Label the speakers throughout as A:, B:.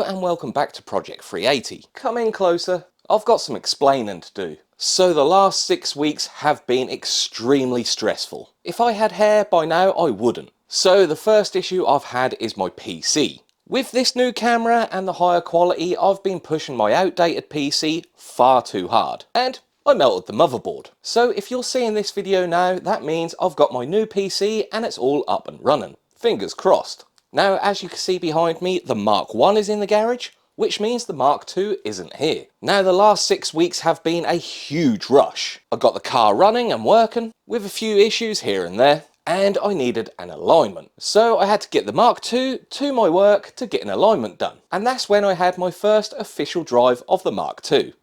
A: and welcome back to Project 380. Come in closer, I've got some explaining to do. So the last 6 weeks have been extremely stressful. If I had hair by now I wouldn't. So the first issue I've had is my PC. With this new camera and the higher quality, I've been pushing my outdated PC far too hard. And I melted the motherboard. So if you're seeing this video now, that means I've got my new PC and it's all up and running. Fingers crossed. Now, as you can see behind me, the Mark 1 is in the garage, which means the Mark 2 isn't here. Now, the last 6 weeks have been a huge rush. I got the car running and working, with a few issues here and there, and I needed an alignment. So I had to get the Mark 2 to my work to get an alignment done. And that's when I had my first official drive of the Mark 2.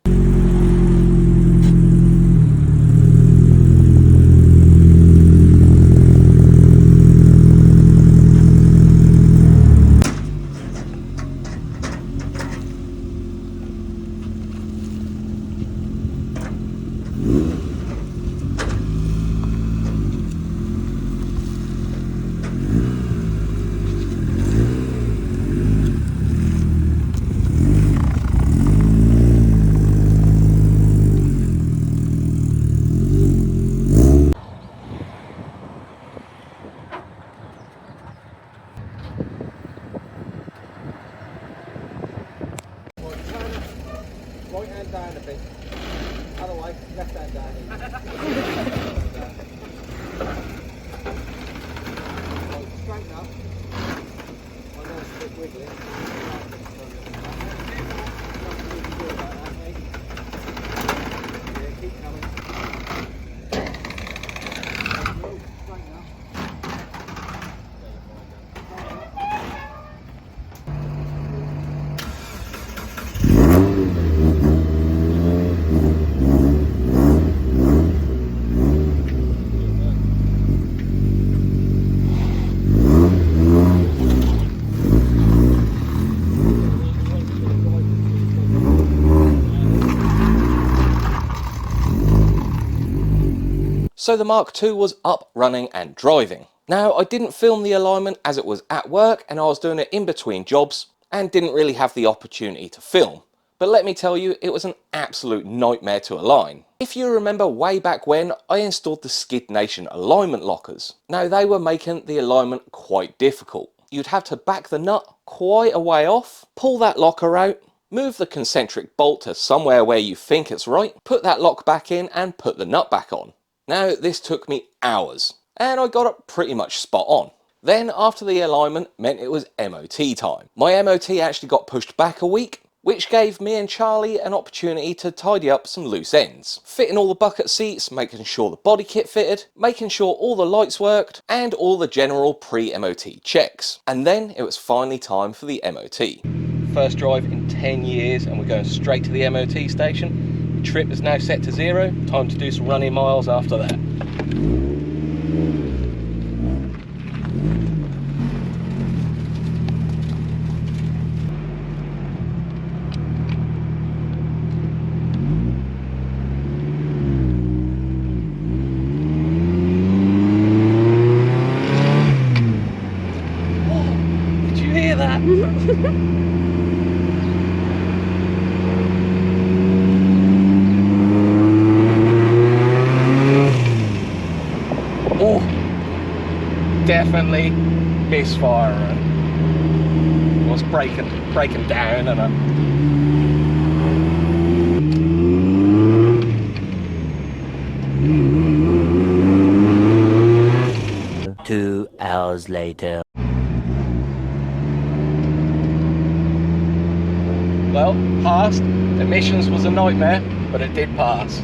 A: Right hand down a bit. Otherwise, left hand down. Straighten up. I know it's a bit wiggly. Yeah, keep coming. Straighten up. So the Mark II was up, running and driving. Now, I didn't film the alignment as it was at work and I was doing it in between jobs and didn't really have the opportunity to film. But let me tell you, it was an absolute nightmare to align. If you remember way back when, I installed the Skid Nation alignment lockers. Now, they were making the alignment quite difficult. You'd have to back the nut quite a way off, pull that locker out, move the concentric bolt to somewhere where you think it's right, put that lock back in and put the nut back on. Now, this took me hours, and I got it pretty much spot on. Then, after the alignment meant it was MOT time. My MOT actually got pushed back a week, which gave me and Charlie an opportunity to tidy up some loose ends. Fitting all the bucket seats, making sure the body kit fitted, making sure all the lights worked, and all the general pre-MOT checks. And then it was finally time for the MOT. First drive in 10 years, and we're going straight to the MOT station. Trip is now set to 0. Time to do some running miles after that. Oh, did you hear that? Oh, definitely misfiring. I was breaking down and
B: 2 hours later.
A: Well, passed. Emissions was a nightmare, but it did pass.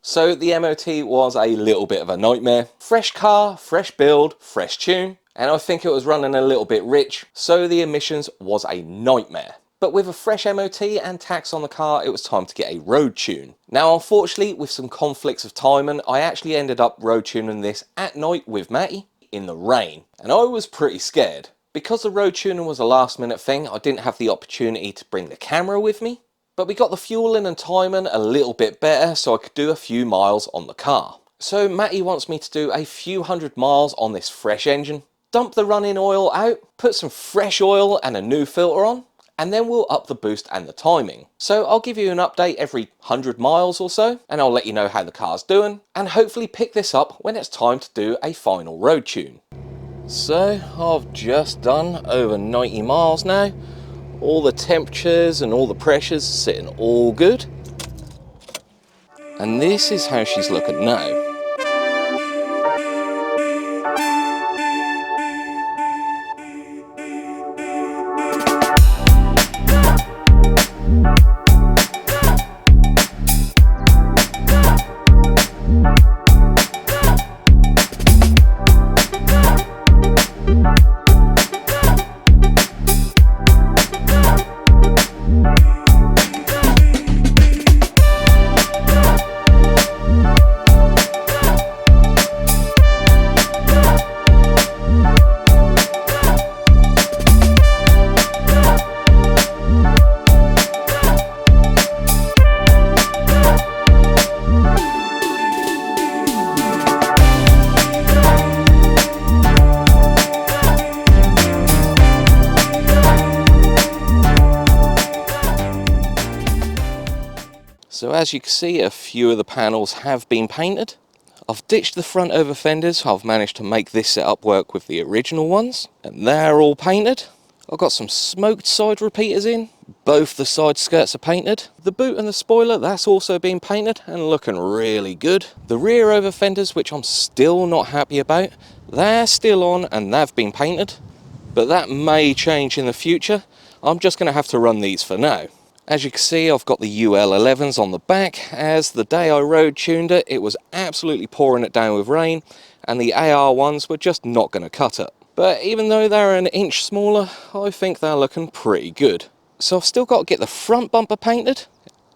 A: So the MOT was a little bit of a nightmare. Fresh car, fresh build, fresh tune, and I think it was running a little bit rich, so the emissions was a nightmare. But with a fresh MOT and tax on the car, it was time to get a road tune. Now, unfortunately, with some conflicts of timing, I actually ended up road tuning this at night with Matty in the rain, and I was pretty scared. Because the road tuning was a last minute thing, I didn't have the opportunity to bring the camera with me. But we got the fueling and timing a little bit better so I could do a few miles on the car. So Matty wants me to do a few hundred miles on this fresh engine dump the running oil out, put some fresh oil and a new filter on, and then we'll up the boost and the timing. So I'll give you an update every 100 miles or so, and I'll let you know how the car's doing, and hopefully pick this up when it's time to do a final road tune. So I've just done over 90 miles now. All the temperatures and all the pressures sitting all good. And this is how she's looking now. So as you can see, a few of the panels have been painted. I've ditched the front over fenders. I've managed to make this setup work with the original ones, and they're all painted. I've got some smoked side repeaters in. Both the side skirts are painted. The boot and the spoiler, that's also been painted and looking really good. The rear over fenders, which I'm still not happy about, they're still on and they've been painted, but that may change in the future. I'm just going to have to run these for now. As you can see, I've got the UL11s on the back, as the day I road tuned it, it was absolutely pouring it down with rain, and the AR1s were just not going to cut it. But even though they're an inch smaller, I think they're looking pretty good. So I've still got to get the front bumper painted,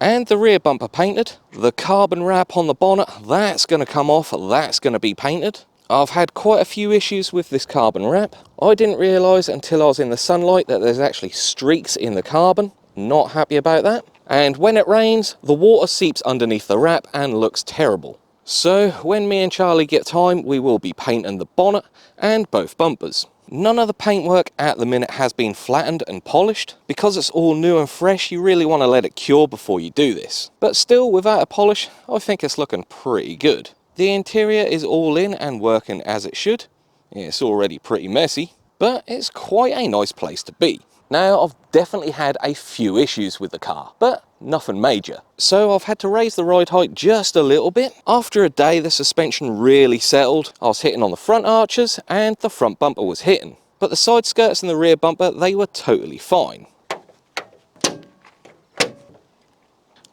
A: and the rear bumper painted. The carbon wrap on the bonnet, that's going to come off, that's going to be painted. I've had quite a few issues with this carbon wrap. I didn't realise until I was in the sunlight that there's actually streaks in the carbon. Not happy about that. And when it rains, the water seeps underneath the wrap and looks terrible. So when me and Charlie get time, we will be painting the bonnet and both bumpers. None of the paintwork at the minute has been flattened and polished. Because it's all new and fresh, you really want to let it cure before you do this. But still, without a polish, I think it's looking pretty good. The interior is all in and working as it should. It's already pretty messy, but it's quite a nice place to be. Now, I've definitely had a few issues with the car, but nothing major. So I've had to raise the ride height just a little bit. After a day, the suspension really settled. I was hitting on the front arches and the front bumper was hitting. But the side skirts and the rear bumper, they were totally fine.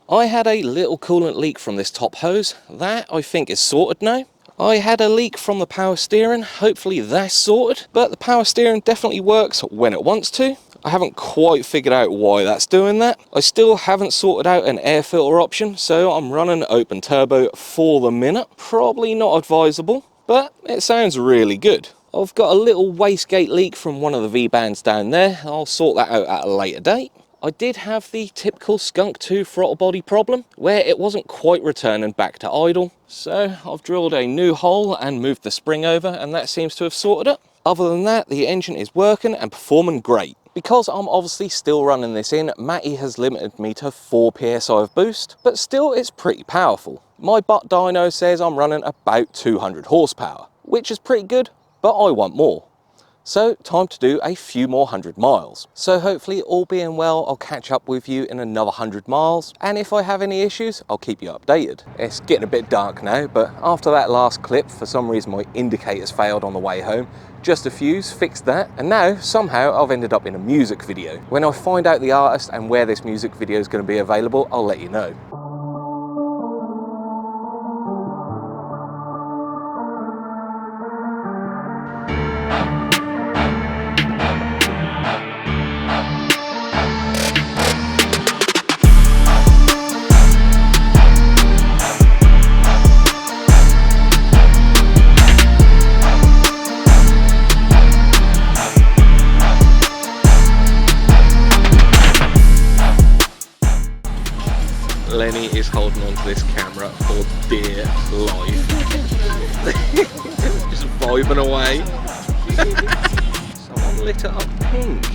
A: I had a little coolant leak from this top hose. That, I think, is sorted now. I had a leak from the power steering. Hopefully that's sorted. But the power steering definitely works when it wants to. I haven't quite figured out why that's doing that. I still haven't sorted out an air filter option, so I'm running open turbo for the minute. Probably not advisable, but it sounds really good. I've got a little wastegate leak from one of the V-bands down there. I'll sort that out at a later date. I did have the typical Skunk 2 throttle body problem, where it wasn't quite returning back to idle. So I've drilled a new hole and moved the spring over, and that seems to have sorted it. Other than that, the engine is working and performing great. Because I'm obviously still running this in, Matty has limited me to 4 PSI of boost, but still it's pretty powerful. My butt dyno says I'm running about 200 horsepower, which is pretty good, but I want more. So time to do a few more 100 miles. So hopefully, all being well, I'll catch up with you in another 100 miles. And if I have any issues, I'll keep you updated. It's getting a bit dark now, but after that last clip, for some reason my indicators failed on the way home. Just a fuse, fixed that, and now somehow I've ended up in a music video. When I find out the artist and where this music video is going to be available, I'll let you know. Lenny is holding on to this camera for dear life. Just vibing away. Someone lit it up pink.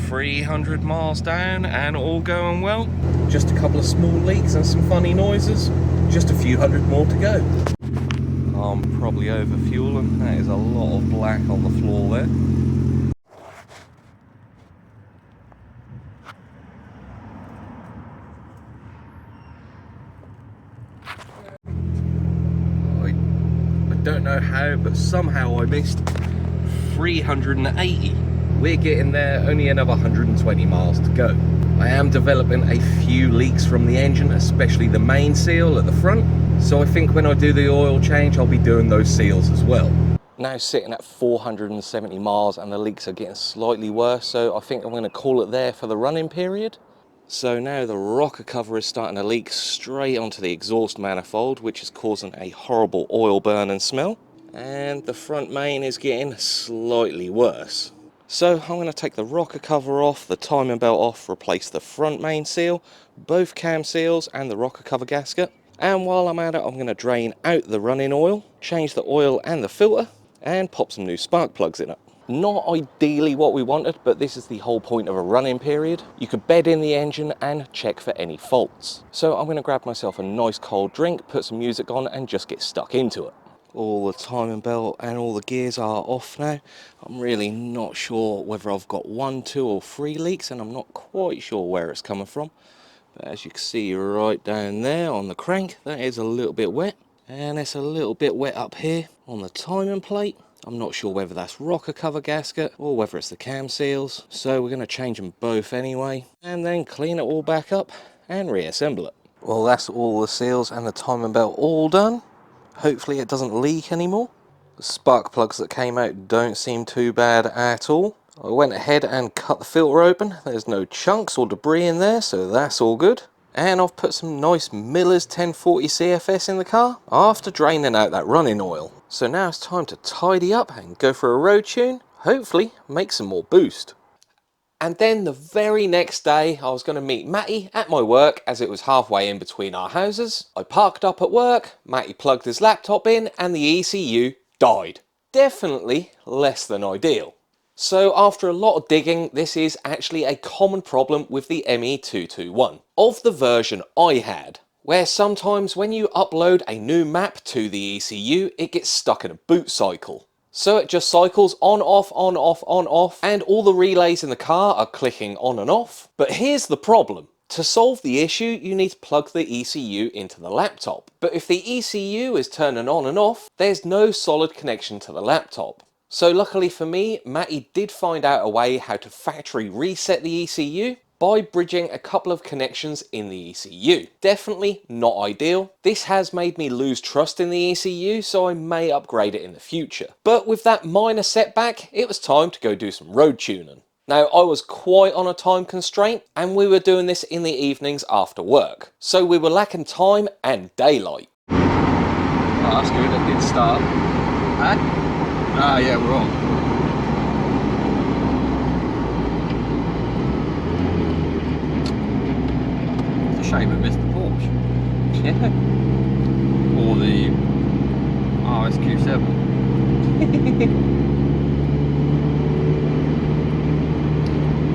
A: 300 miles down and all going well. Just a couple of small leaks and some funny noises. Just a few hundred more to go. I'm probably over fueling. That is a lot of black on the floor there. I don't know how, but somehow I missed 380. We're getting there, only another 120 miles to go. I am developing a few leaks from the engine, especially the main seal at the front. So I think when I do the oil change, I'll be doing those seals as well. Now sitting at 470 miles and the leaks are getting slightly worse, so I think I'm going to call it there for the running period. So now the rocker cover is starting to leak straight onto the exhaust manifold, which is causing a horrible oil burn and smell. And the front main is getting slightly worse. So I'm going to take the rocker cover off, the timing belt off, replace the front main seal, both cam seals and the rocker cover gasket. And while I'm at it, I'm going to drain out the running oil, change the oil and the filter, and pop some new spark plugs in it. Not ideally what we wanted, but this is the whole point of a running period. You could bed in the engine and check for any faults. So I'm going to grab myself a nice cold drink, put some music on and just get stuck into it. All the timing belt and all the gears are off now. I'm really not sure whether I've got 1, 2 or 3 leaks, and I'm not quite sure where it's coming from. But as you can see right down there on the crank, that is a little bit wet. And it's a little bit wet up here on the timing plate. I'm not sure whether that's rocker cover gasket or whether it's the cam seals. So we're going to change them both anyway, and then clean it all back up and reassemble it. Well, that's all the seals and the timing belt all done. Hopefully it doesn't leak anymore. The spark plugs that came out don't seem too bad at all. I went ahead and cut the filter open. There's no chunks or debris in there, so that's all good. And I've put some nice Miller's 1040 CFS in the car after draining out that running oil. So now it's time to tidy up and go for a road tune, hopefully make some more boost. And then the very next day, I was going to meet Matty at my work as it was halfway in between our houses. I parked up at work, Matty plugged his laptop in and the ECU died. Definitely less than ideal. So after a lot of digging, this is actually a common problem with the ME221 of the version I had, where sometimes when you upload a new map to the ECU, it gets stuck in a boot cycle. So it just cycles on, off, on, off, on, off, and all the relays in the car are clicking on and off. But here's the problem. To solve the issue, you need to plug the ECU into the laptop. But if the ECU is turning on and off, there's no solid connection to the laptop. So luckily for me, Matty did find out a way how to factory reset the ECU by bridging a couple of connections in the ECU. Definitely not ideal. This has made me lose trust in the ECU, so I may upgrade it in the future. But with that minor setback, it was time to go do some road tuning. Now, I was quite on a time constraint, and we were doing this in the evenings after work. So we were lacking time and daylight.
C: Oh, that's good, that did start. Huh? Ah, yeah, we're on. Shame I missed the Porsche.
A: Yeah.
C: Or the RSQ7.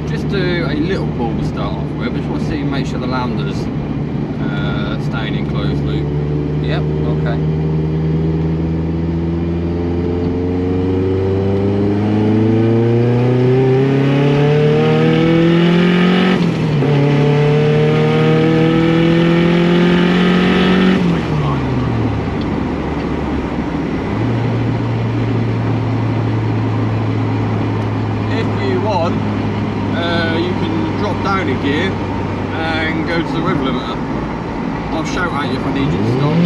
C: Just do a little pull to start off with. I just want to see, make sure the lander's staying in closed loop.
A: Yep, okay.
C: I'll shout at you if I need you to stop.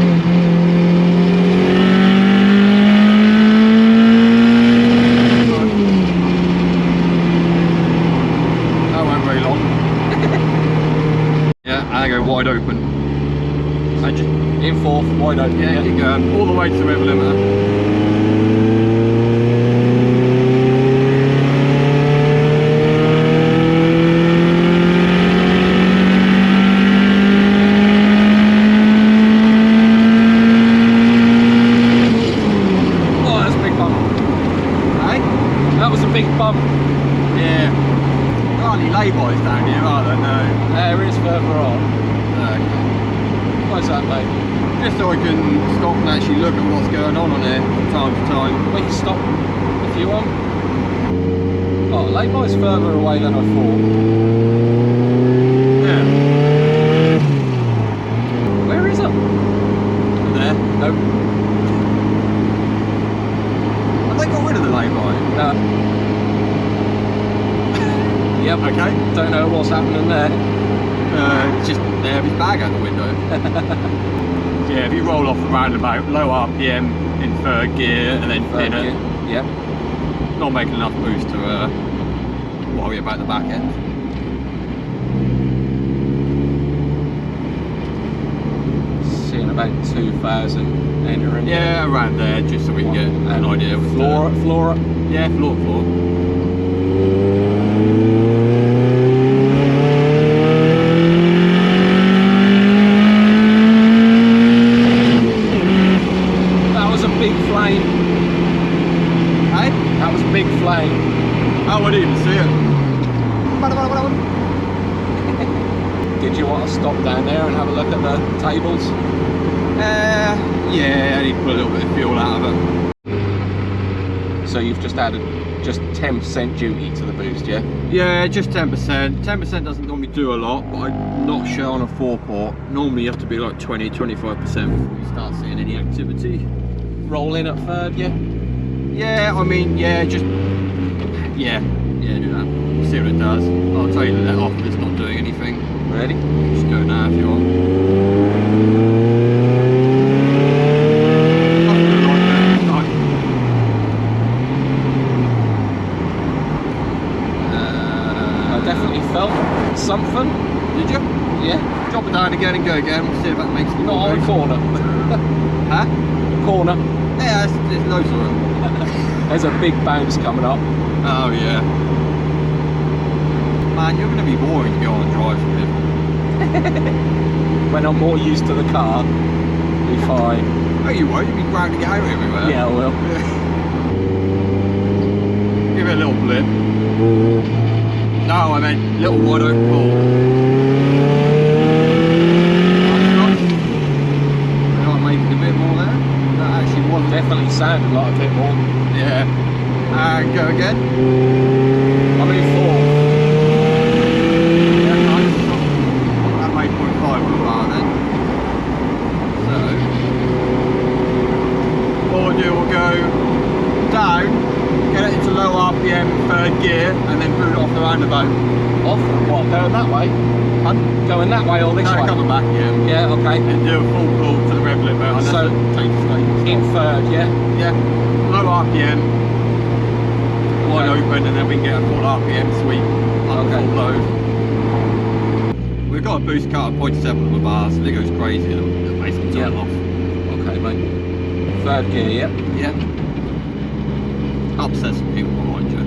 C: That won't very long. Yeah, and I go wide open. And just
A: In fourth, wide open.
C: yeah, keep going all the way to the river limiter.
A: That was a big bump.
C: Yeah. There aren't any lay-bys down here, are there? No.
A: There is further on.
C: Okay.
A: Why's that, mate?
C: Just so I can stop and actually look at what's going on here from time to time.
A: We can stop if you want. Oh, lay-by's further away than I thought.
C: Yeah.
A: Where is it?
C: There.
A: Nope.
C: Have they got rid of the lay-by?
A: No. Yep.
C: Okay.
A: Don't know what's happening there.
C: It's just there, his bag out the window. Yeah, if you roll off the roundabout, low RPM in third gear and then
A: Third
C: in it,
A: gear. Yep.
C: not making enough boost to worry about the back end.
A: Seeing about 2,000 entering.
C: Yeah, around there, just so we can get an idea of
A: Floor.
C: Yeah, floor.
A: That was a big flame.
C: Hey?
A: That was a big flame.
C: I wouldn't even see it.
A: Did you want to stop down there and have a look at the tables?
C: Yeah, I need to put a little bit of fuel out of it.
A: So you've just added just 10% duty to the boost, yeah?
C: Yeah, just 10%. 10% doesn't normally do a lot, but I'm not sure on a 4-port. Normally you have to be like 20-25% before you start seeing any activity.
A: Roll in at third, yeah?
C: Yeah, I mean, yeah, just... Yeah, do that. See what it does. I'll tell you to let off if it's not doing anything.
A: Ready?
C: Just go now if you want.
A: I definitely felt something.
C: Did you?
A: Yeah.
C: Drop it down again and go again. We'll see if that makes it.
A: Not on the corner.
C: Huh?
A: Corner.
C: Yeah, there's loads of them.
A: There's a big bounce coming up.
C: Oh yeah. Man, you're going to be boring to go on and drive with.
A: When I'm more used to the car, be fine.
C: Oh, you won't. You'll be grounding it out everywhere.
A: Yeah, I will.
C: Give it a little blip. No, I meant little wide open ball. We are making a bit more there. That actually was
A: Definitely sounded like a bit more.
C: Yeah. And go again.
A: I'm in four.
C: Yeah, nice. That made 0.5 on the bar then. So, what we'll do, we'll go down, get it into low RPM third gear, and then boot off the roundabout.
A: Off? What, going that way?
C: Huh?
A: Going that way or this
C: No,
A: way?
C: coming back again.
A: Yeah, okay.
C: And do a full pull to the rev limit.
A: So,
C: take the state.
A: in third, yeah?
C: Yeah, low RPM, wide open, and then we can get a full RPM sweep on
A: Okay.
C: full load. We've got a boost cut at 0.7 of a bar, so if it goes crazy, it'll basically turn
A: Yeah.
C: off.
A: Okay, mate. Third gear, yeah?
C: Yeah. Upset some people behind you.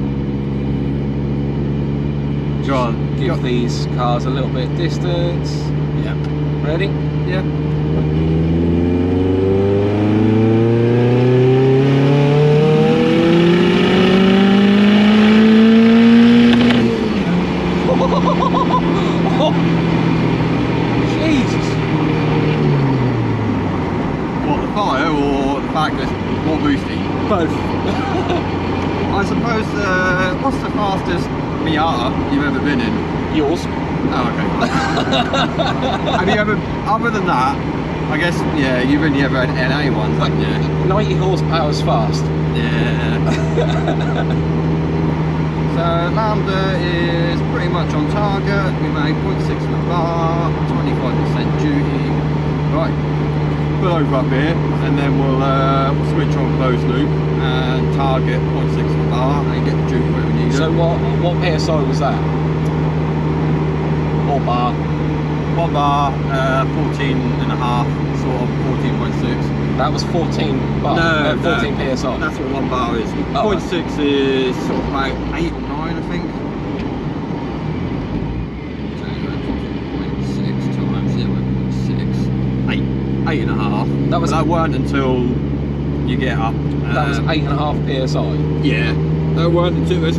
C: John,
A: Give these cars a little bit of distance.
C: Yeah.
A: Ready?
C: Yeah.
A: Jesus!
C: What, the fire or the fact that it's more boosty?
A: Both.
C: I suppose, what's the fastest Miata you've ever been in?
A: Yours?
C: Oh, okay. Have you ever, other than that, I guess, yeah, you've only ever had NA ones, haven't you?
A: 90 horsepower's fast.
C: Yeah. So Lambda is pretty much on target. We made 0.6 of a bar, 25% duty. pull over up here, and then we'll switch on closed loop and target 0.6 of the bar and get the juke where we need it.
A: So what PSI was that? Or bar?
C: One bar, 14 and a half, sort of 14.6.
A: That was 14 bar?
C: No,
A: 14 PSI?
C: That's what one bar is.
A: Oh.
C: 0.6 is sort of about 8 or 9, I think. So 0.6 times 0.6, 8 and a half.
A: That was.
C: But that weren't until you get up.
A: That was 8.5 PSI?
C: Yeah, that weren't until it's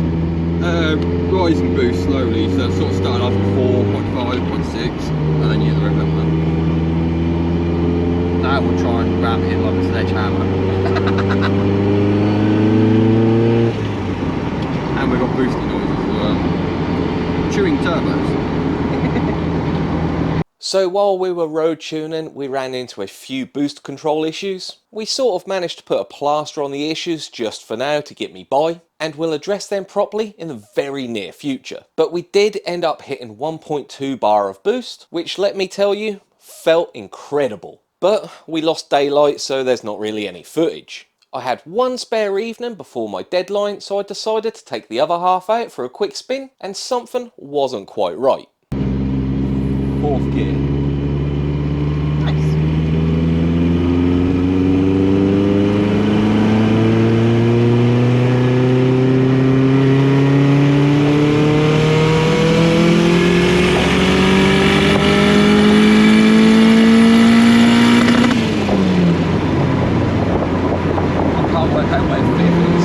C: rise and boost slowly. So it sort of started off at 4.5, 0.6, and then you hit the red button. Now we'll try and ram it in like a sledgehammer. And we've got boosty noises as well. Chewing turbos.
A: So while we were road tuning, we ran into a few boost control issues. We sort of managed to put a plaster on the issues just for now to get me by, and we'll address them properly in the very near future. But we did end up hitting 1.2 bar of boost, which, let me tell you, felt incredible. But we lost daylight, so there's not really any footage. I had one spare evening before my deadline, so I decided to take the other half out for a quick spin, and something wasn't quite right. 4th gear.
D: Nice.
A: I can't work out where 5th is.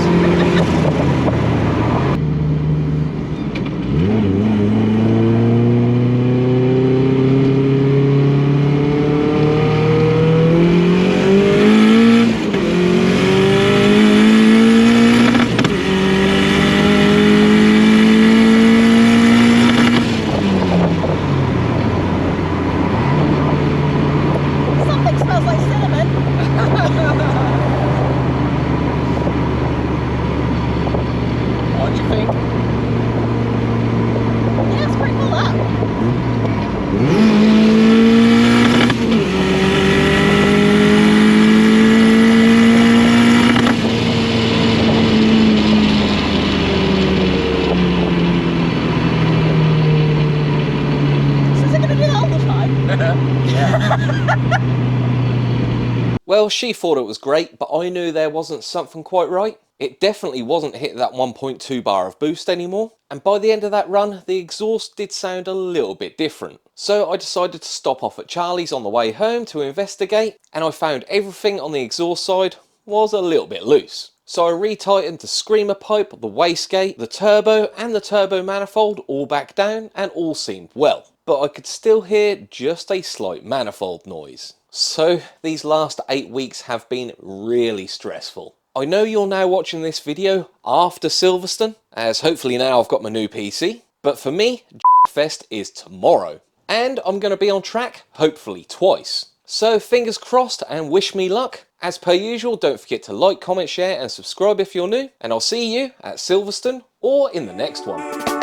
D: Something smells like cinnamon.
A: What do you think?
D: Yeah, it's pretty full up. So is it going to do that all the time?
A: Well, she thought it was great, but I knew there wasn't something quite right. It definitely wasn't hitting that 1.2 bar of boost anymore, and by the end of that run, the exhaust did sound a little bit different. So I decided to stop off at Charlie's on the way home to investigate, and I found everything on the exhaust side was a little bit loose. So I retightened the screamer pipe, the wastegate, the turbo and the turbo manifold all back down, and all seemed well. But I could still hear just a slight manifold noise. So these last 8 weeks have been really stressful. I know you're now watching this video after Silverstone, as hopefully now I've got my new PC, but for me, Fest is tomorrow. And I'm going to be on track, hopefully twice. So fingers crossed and wish me luck. As per usual, don't forget to like, comment, share and subscribe if you're new, and I'll see you at Silverstone or in the next one.